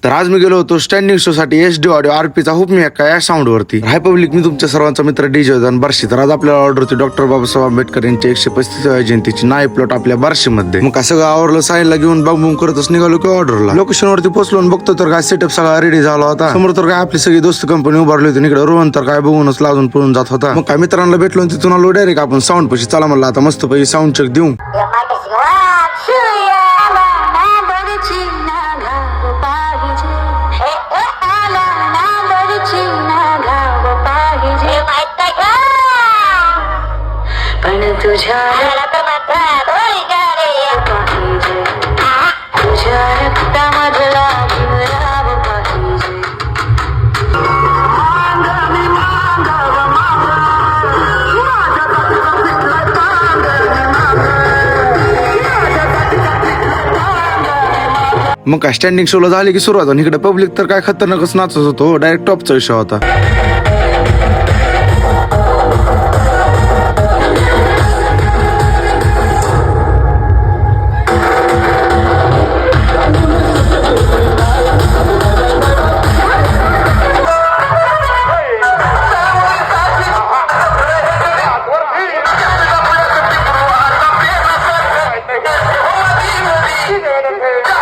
तर आज मी गेलो होतो स्टँडिंग शो साठी HD ऑडिओ RP चा हुप मी एका या साऊंड वरती. हाय पब्लिक, मी तुमच्या सर्वांचा मित्र DJ बार्शी. तर आज आपल्याला ऑर्डर होती डॉक्टर बाबासाहेब आंबेडकर यांच्या 135व्या जयंतीची नाईट प्लॉट आपल्या बार्शी मध्ये. मग सगळं आवरलं, साईनला घेऊन बघून करतच निघालो की ऑर्डरला. लोकेशन वरती पोहोचलो आणि बघतो तर काय सेटअप सगळा रेडी झाला होता. समोर तर काय आपली सगळी दोस्त कंपनी उभारली होती. इकडे रोहन तर काय बघूनच लाजून पळून जात होता. मग काय मित्रांना भेटलो तिथून आलो डायरेक्ट आपण साऊंड पशी. चला म्हणलं आता मस्त पैकी साऊंड चेक देऊ. मग काय स्टँडिंग शोला झाली की सुरुवात. आणि इकडे पब्लिक तर काय खतरनाकच नाचत होतो. डायरेक्ट टॉपचा विषय होता.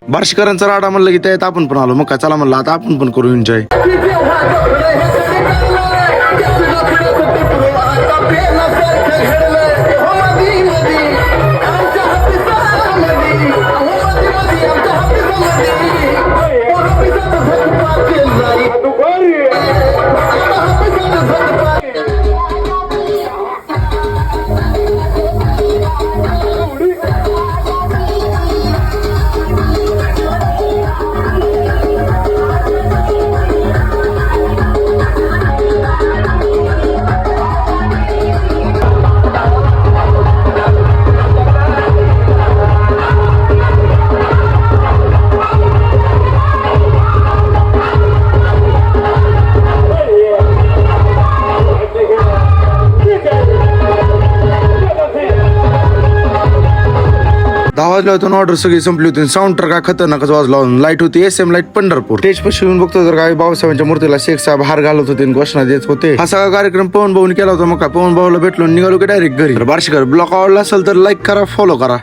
बार्शीकरांचा राडा म्हणलं की त्यात आपण पण आलो. मग काय चला म्हणलं आता आपण पण करू एन्जॉय. वाजला होता ऑर्डर सगळी संपली होती. साऊंड तर काय खतरनाकच वाजला. लाईट होती SM लाईट पंढरपूर. स्टेज पाशी येऊन बघतो तर काय बाबासाहेबांच्या मूर्तीला शेख साहेब हार घालत होते, घोषणा देत होते. हा सगळा कार्यक्रम पवन भाऊन केला होता. मग काय पवन भाऊला भेटलो निघालो की डायरेक्ट घरी. बार्शीकर ब्लॉग आवडला असेल तर लाईक करा, फॉलो करा.